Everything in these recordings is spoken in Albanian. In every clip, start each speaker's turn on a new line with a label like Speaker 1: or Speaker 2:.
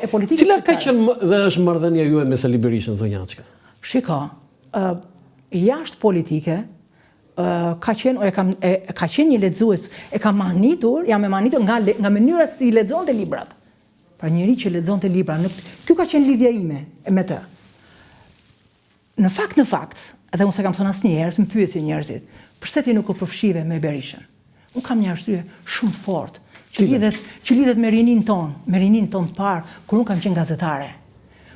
Speaker 1: e politikës
Speaker 2: shqiptare. Cila ka qenë dhe është marrëdhënia juaj me Sali Berishën, zonja Açka?
Speaker 1: Shiko, jashtë politike, ka qenë një lexues, jam e mahnitur nga mënyra si lexonte librat. Pra njëri që lexonte libra, kjo ka qenë lidhja ime me të. Në fakt, edhe unë se kam thënë asnjëherë, më pyesin njerëzit, pse ti nuk u përfshive me Berishën? Unë kam një arsye shumë të fortë, që lidhet me rinin ton të parë, kur unë kam qenë gazetare.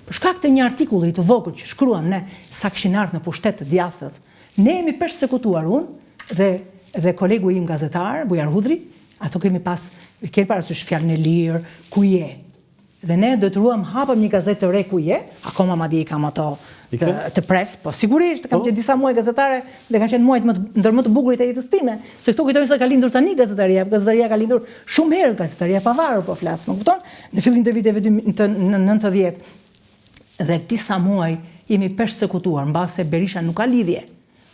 Speaker 1: Për shkak të një artikulli të vogël që shkruam ne, sa kishin ardhur në pushtet të djathtë, ne jemi persekutuar unë dhe kolegu im gazetar, Bujar Hudri, ato kemi parasysh fjalën e lirë, ku je. Dhe ne detyruam hapëm një gazetë të re ku je, akoma madje kam ato të pres, po sigurisht kam qenë disa muaj gazetare dhe kanë qenë muajt ndër më të bukurit e jetës time, se këto kujtojnë se ka lindur tani gazetaria ka lindur shumë herë, gazetaria pavarur po flas, më kupton? Në fillim të viteve të 90 dhe disa muaj jemi persekutuar mbase Berisha nuk ka lidhje.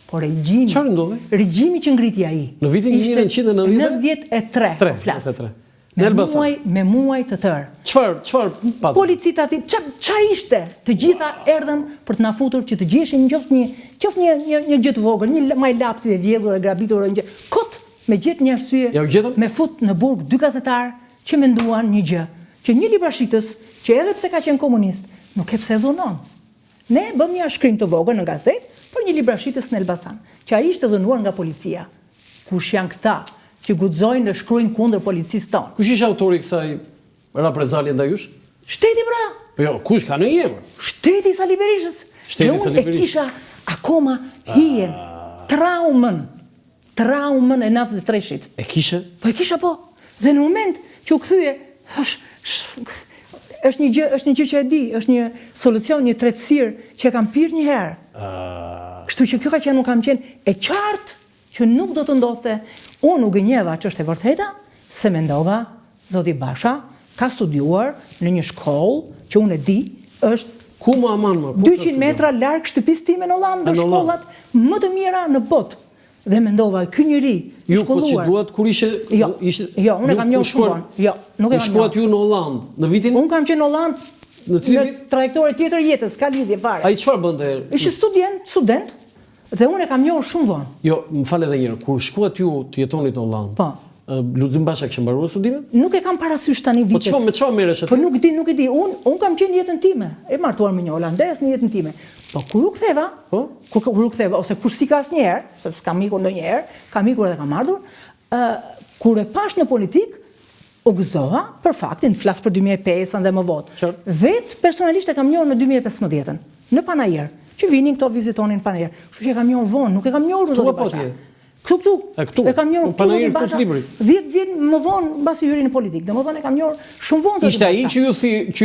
Speaker 1: Por regjimi që ngriti ai.
Speaker 2: Në vitin
Speaker 1: 1993 po flas. Me muaj të tërë.
Speaker 2: Çfarë pat?
Speaker 1: Policit aty, çfarë ishte? Të gjitha erdhën për të na futur që të gjeshin qoftë një gjë të vogël, një maj lapsi e vjedhur e grabitur një kot me gjetë një arsye, me fut në burg dy gazetar që menduan një gjë, që një librashitës që edhe pse ka qenë komunist, nuk e pse dhunon. Ne bëm një shkrim të vogël në gazetë për një librashitës në Elbasan, që ai ishte dhunuar nga policia. Kush janë këta që guxojnë dhe shkruajnë kundër policisë tonë?
Speaker 2: Kush ishte autori i kësaj reprezalie ndaj jush?
Speaker 1: Shteti pra.
Speaker 2: Po jo, kush ka në emër?
Speaker 1: Shteti i Sali Berishës. Unë e kisha akoma hijen, traumën e 93-shit.
Speaker 2: E kishe?
Speaker 1: Po e kisha po. Dhe në moment që u kthye, është një gjë që e di, është një solucion, një tretësirë që e kam pirë një herë. Kështu që kjo ka qenë, nuk kam qenë e qartë që nuk do të ndodhte. Unë u gënjeva që është e vërteta, se mendova, zoti Basha ka studiuar në një shkollë që unë e di, është
Speaker 2: ku më aman më?
Speaker 1: 200 metra larg shtëpisë time në Hollandë, në shkollat më të mira në botë. Dhe mendova, ky njeri i shkolluar.
Speaker 2: Ju duat kur ishte
Speaker 1: Jo, unë e kam njohur shumë vonë. Jo, nuk e kam.
Speaker 2: Shkuat ju në Hollandë, në vitin?
Speaker 1: Unë kam qenë në Hollandë në trajektore tjetër jetës, ka lidhje fare.
Speaker 2: Ai çfarë bënte?
Speaker 1: Ishte student, dhe unë e kam njohur shumë vonë.
Speaker 2: Jo, më fal edhe një herë, kur shkuat ju të jetonit në Hollandë.
Speaker 1: Po.
Speaker 2: Luzim Basha kishte mbaruar studimet?
Speaker 1: Nuk e kam parasysh tani vitet.
Speaker 2: Po me çfarë merresh aty?
Speaker 1: Po nuk e di. Unë kam qenë në jetën time, e martuar me një holandez në jetën time. Po kur u ktheva, ose kur si ka asnjëherë, sepse kam ikur ndonjëherë, kam ikur dhe kam ardhur, kur e pash në politik, u gëzova për faktin, flas për 2005 dhe më votë. Vetë personalisht e kam njohur në 2015-ën, në Panajër, që vinin këto vizitonin Panajër. Kështu që e kam njohur vonë, nuk e kam njohur zotin Basha. Këtu. E kam njohur
Speaker 2: Panajër Basha
Speaker 1: 10 vjet më vonë mbasi hyri në politikë. Domethënë e kam njohur shumë vonë.
Speaker 2: Ishte ai që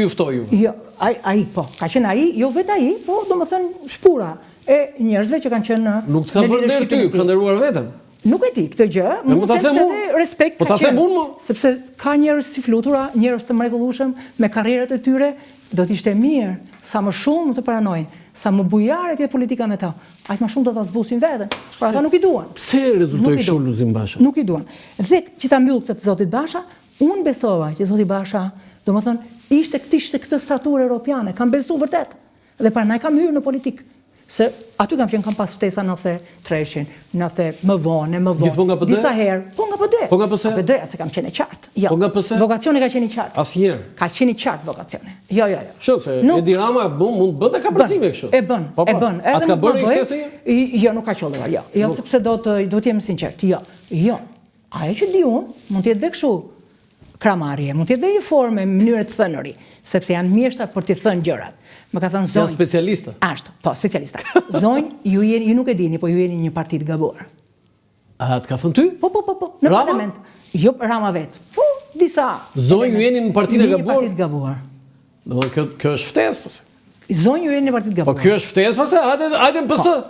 Speaker 2: ju ftoi ju?
Speaker 1: Jo, ai po. Ka qenë ai, jo vetë ai, po domethënë shpura e njerëzve që kanë qenë në
Speaker 2: Nuk të ka bërë der ty, ka nderuar veten.
Speaker 1: Nuk e di këtë gjë, mund të them se respekt
Speaker 2: ka qenë. Po ta them unë,
Speaker 1: sepse ka njerëz si flutura, njerëz të mrekullueshëm me karrierat e tyre, do të ishte mirë sa më shumë të pranojnë, sa më bujare të jetë politika me ta. Aq më shumë do ta zbusin veten. Por ata nuk i duan.
Speaker 2: Pse rezultoi kështu Luzim Basha?
Speaker 1: Nuk i duan. Dhe që ta mbyll këtë zotit Basha, unë besova që zoti Basha, domethënë, ishte këtë staturë europiane, kam besuar vërtet. Dhe prandaj kam hyrë në politikë. Se aty kam pas ftesa 93-shin, 90 më vonë.
Speaker 2: Gjithmonë nga PD?
Speaker 1: Disa herë. Po nga PD.
Speaker 2: Po nga PS?
Speaker 1: Nga PD, se kam qenë i qartë. Jo.
Speaker 2: Po nga PS?
Speaker 1: Vokacioni ka qenë i qartë.
Speaker 2: Asnjëherë.
Speaker 1: Ka qenë i qartë vokacioni. Jo.
Speaker 2: Kështu se Edi Rama mund bënte kapërcime kështu.
Speaker 1: E bën.
Speaker 2: Atë ka bërë ftesë?
Speaker 1: Jo, nuk ka qolluar, jo. Jo, sepse do të jem sinqert. Jo. Ajo që di unë mund të jetë dhe kështu kramarje, mund të jetë dhe një formë, mënyrë të thënëri, sepse janë mjeshtra për të thënë gjërat. Më ka thënë zonjë.
Speaker 2: Janë specialista.
Speaker 1: Ashtu, po, specialista. Zonjë, ju nuk e dini, po ju jeni një parti të gabuar.
Speaker 2: A të ka thënë ty?
Speaker 1: Po, në parlament. Jo, Rama vetë. Po, disa.
Speaker 2: Zonjë, ju jeni në partitë e gabuar?
Speaker 1: Një parti të gabuar.
Speaker 2: Kjo është ftesë, po se.
Speaker 1: Zonjë, ju jeni në parti të gabuar.
Speaker 2: Po, kjo është ftesë, po se, hajde në PS.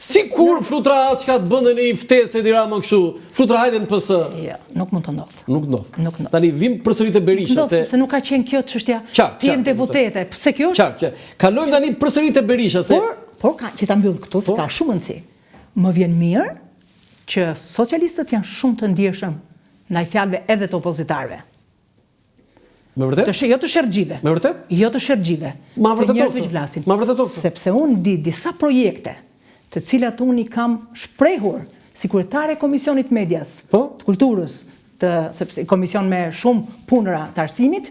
Speaker 2: Si kur flutra çka të bënde një ftesë Edi Rama kështu, flutra hajde në PS?
Speaker 1: Jo, nuk mund të ndodhë.
Speaker 2: Nuk ndodhë. Tani vim përsëri te Berisha.
Speaker 1: Ndodhë, se nuk ka qenë kjo çështja. Ti jem deputete, pse kjo është?
Speaker 2: Qartë. Kalojmë tani përsëri te Berisha, se...
Speaker 1: Por që ta mbyll këtu, se ka shumë rëndësi. Më vjen mirë që socialistët janë shumë të ndjeshëm ndaj fjalëve edhe të opozitarëve.
Speaker 2: Me vërtet?
Speaker 1: Jo të shergjive.
Speaker 2: Me vërtet?
Speaker 1: Jo të shergjive.
Speaker 2: Ma vërtet
Speaker 1: të njerëzve që flasin.
Speaker 2: Ma vërtet
Speaker 1: sepse unë di disa projekte të cilat unë i kam shprehur si kryetare e Komisionit Medias,
Speaker 2: të
Speaker 1: kulturës, sepse komision me shumë punëra të arsimit,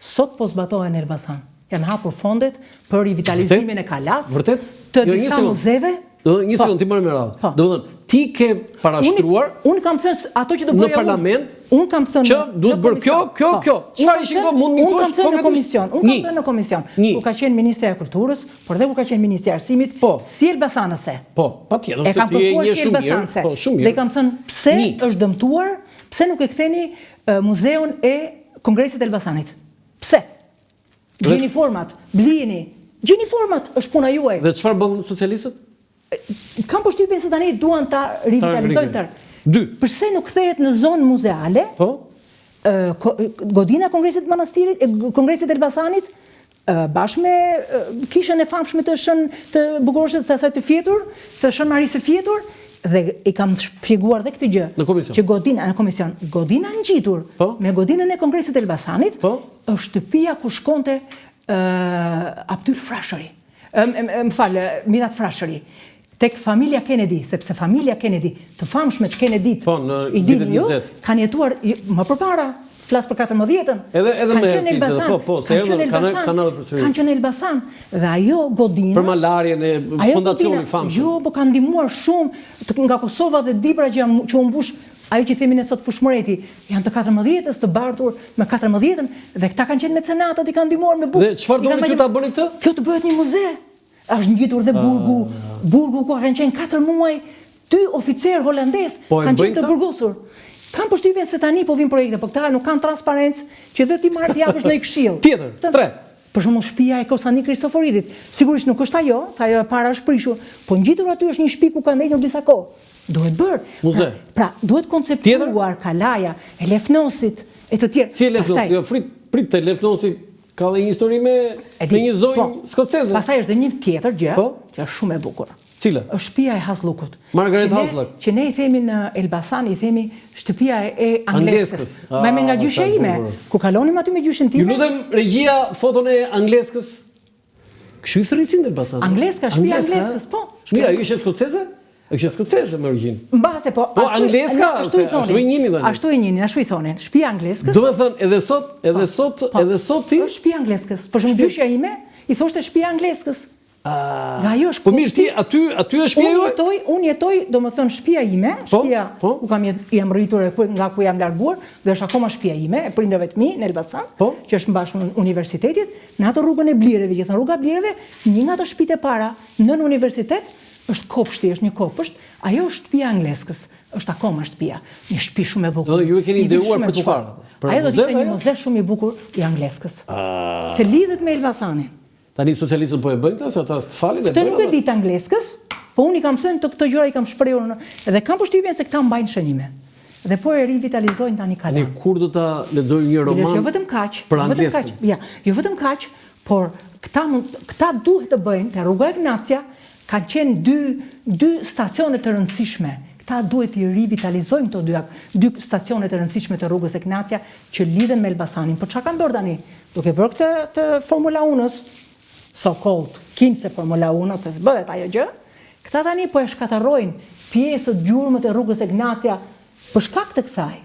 Speaker 1: sot po zbatohen në Elbasan. Janë hapur fondet për revitalizimin e Kalas, të disa muzeve.
Speaker 2: Një sekund, ti marrë me radhë. Do të thënë, ti ke parashtruar
Speaker 1: unë kam thënë ato që do bëja
Speaker 2: në parlament,
Speaker 1: unë kam thënë
Speaker 2: që duhet bërë kjo. Çfarë ishin këto? Mund të
Speaker 1: Unë kam thënë në komision. Unë kam thënë në komision. Kur ka qenë Ministrja e Kulturës, por dhe kur ka qenë Ministri i Arsimit, si elbasanëse.
Speaker 2: Patjetër,
Speaker 1: e kam përkuar si elbasanëse. Dhe kam thënë pse është dëmtuar, pse nuk e ktheni muzeun e Kongresit Elbasanit. Pse? Gjeni format, blini. Gjeni format, është puna juaj.
Speaker 2: Dhe çfarë bën socialistët?
Speaker 1: Kam përshtypjen se tani duan ta revitalizojnë tërë.
Speaker 2: 2.
Speaker 1: Përse nuk kthehet në zonë muzeale? Godina Kongresit Manastirit, Kongresit Elbasanit, bashkë me kishën e famshme të Shën të Bugoshës së asaj të fjetur, të Shën Marisë së fjetur, dhe i kam shpjeguar dhe këtë gjë.
Speaker 2: Në komision.
Speaker 1: Që Godina në komision, Godina ngjitur me godinën e Kongresit Elbasanit, është shtëpia ku shkonte Abdyl Frashëri. Mirat Frashëri. Tek familja Kennedy, sepse familja Kennedy, të famshme të Kennedy-t, i dini ju, kanë jetuar më përpara, flas për 14-ën.
Speaker 2: Edhe me herësit,
Speaker 1: kanë qenë në Elbasan, dhe ajo godina...
Speaker 2: Për malarjen e fondacioni famshme.
Speaker 1: Jo, po kanë ndihmuar shumë nga Kosova dhe Dibra që u mbush, ajo që themin e sot Fushmëreti, janë të 14-ës, të bartur me 14-ën, dhe këta kanë qenë mecenatët, i kanë ndihmuar me bukë.
Speaker 2: Dhe çfarë doni këtu ta bëni këtë?
Speaker 1: Kjo të bëhet një muze. Është ngjitur dhe burgu ku kanë qenë 4 muaj, 2 oficer holandez kanë qenë të burgosur. Kam përshtypjen se tani po vijnë projekte, por këta nuk kanë transparencë që dhe ti marrë të japësh në këshill.
Speaker 2: Tjetër, 3.
Speaker 1: Për shembull shtëpia e Kosani Kristoforidit. Sigurisht nuk është ajo, sa ajo e para është prishur, po ngjitur aty është një shtëpi ku kanë ndëjtur disa kohë. Duhet bërë.
Speaker 2: Muze.
Speaker 1: Pra, duhet konceptuar Kalaja, e Lefnosit e të tjerë.
Speaker 2: Si e Lefnosi, jo prit të Lefnosi ka dhe një histori me një zonjë skoceze.
Speaker 1: Pastaj është dhe një tjetër gjë që është shumë e bukur.
Speaker 2: Cila?
Speaker 1: Është shtëpia e Hazllukut.
Speaker 2: Margaret Hazlluk.
Speaker 1: Që ne i themi në Elbasan, i themi shtëpia e Angleskës. Me nga gjyshja ime, ku kalonim aty me gjyshën time.
Speaker 2: Ju lutem regjia foton e Angleskës. Kështu i thrisin në Elbasan.
Speaker 1: Angleska, shtëpia e Angleskës, po.
Speaker 2: Mira, ju ishe skoceze? Është skoceze me origjinë.
Speaker 1: Mbase po.
Speaker 2: Po Angleska, ashtu i njihnin tani.
Speaker 1: Ashtu i njihnin, ashtu i thonin. Shtëpia e Angleskës.
Speaker 2: Do të thënë edhe sot ti
Speaker 1: shtëpia e Angleskës. Për shembull gjyshja ime i thoshte shtëpia e Angleskës. Dhe ajo është.
Speaker 2: Po mirë, ti aty është shtëpia juaj?
Speaker 1: Unë jetoj, domethënë shtëpia ime, shtëpia ku jam rritur e nga ku jam larguar, dhe është akoma shtëpia ime, e prindërve të mi në Elbasan, që është mbashkë në universitetit, në ato rrugën e Blireve, që thon rruga e Blireve, një nga ato shtëpitë e para në universitet është kopshti, është një kopësht, ajo është shtëpia e Angleskës, është akoma shtëpia, një shtëpi shumë e bukur.
Speaker 2: Do ju e keni ideuar për çfarë?
Speaker 1: Ajo do të ishte një muze shumë i bukur i Angleskës. Se lidhet me Elbasanin.
Speaker 2: Tani socialistët po e bëjnë këtë, se ata s'falin e bëjnë.
Speaker 1: Këtë nuk e di të Angleskës, po unë i kam thënë këto gjëra i kam shprehur dhe kam përshtypjen se këta mbajnë shënime. Dhe po e rivitalizojnë tani Kalan.
Speaker 2: Ne kur do ta lexojmë një roman?
Speaker 1: Jo vetëm kaq,
Speaker 2: për Angleskën.
Speaker 1: Jo vetëm kaq, por këta duhet të bëjnë te rruga Ignacia, kanë qenë dy stacione të rëndësishme. Këta duhet i rivitalizojmë këto dy stacione të rëndësishme të rrugës Ignacia që lidhen me Elbasanin. Po çka kanë bërë tani? Duke bërë këtë të Formula 1-s, so-called kinse Formula 1, se s'bëhet ajo gjë, këta tani po e shkatarrojnë pjesët gjurmët e rrugës Ignacia për shkak të kësaj,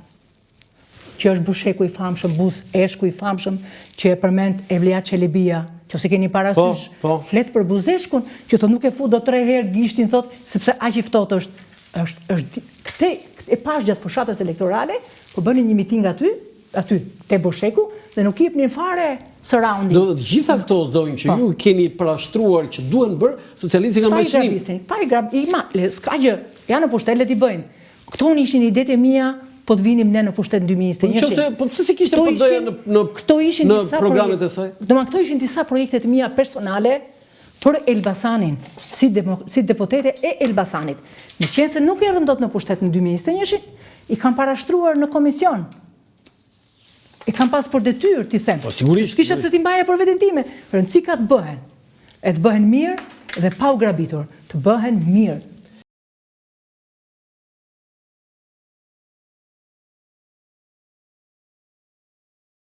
Speaker 1: që është Busheku i famshëm, Buz Eshku i famshëm, që e përmend Evlia Çelebia, që si keni parasysh, flet për Buzeshkun, që thot nuk e fu do 3 herë gishtin, thot, sepse aq i ftohtë është këtë e pash gjatë fushatës elektorale, po bënin një miting aty te Busheku, dhe nuk jepnin fare surrounding.
Speaker 2: Do të gjitha këto zonjë që ju keni parashtruar që duhen bërë, socialistët kanë mashnim.
Speaker 1: Ta i grabisnin, s'ka gjë, janë në pushtet, le t'i bëjnë. Këto ishin idetë e mia, po të vinim ne në pushtet në 2021.
Speaker 2: Po pse si kishte PD në programet e saj?
Speaker 1: Këto ishin disa projekte të mia personale për Elbasanin, si deputete e Elbasanit. Në qenë se nuk erdhëm dot në pushtet në 2021, i kam parashtruar në komision. E kam pas për detyrë, ti them.
Speaker 2: Po sigurisht.
Speaker 1: Kisha pse ti mbaje për veten time. Rëndësika të bëhen. E të bëhen mirë dhe pa u grabitur. Të bëhen mirë.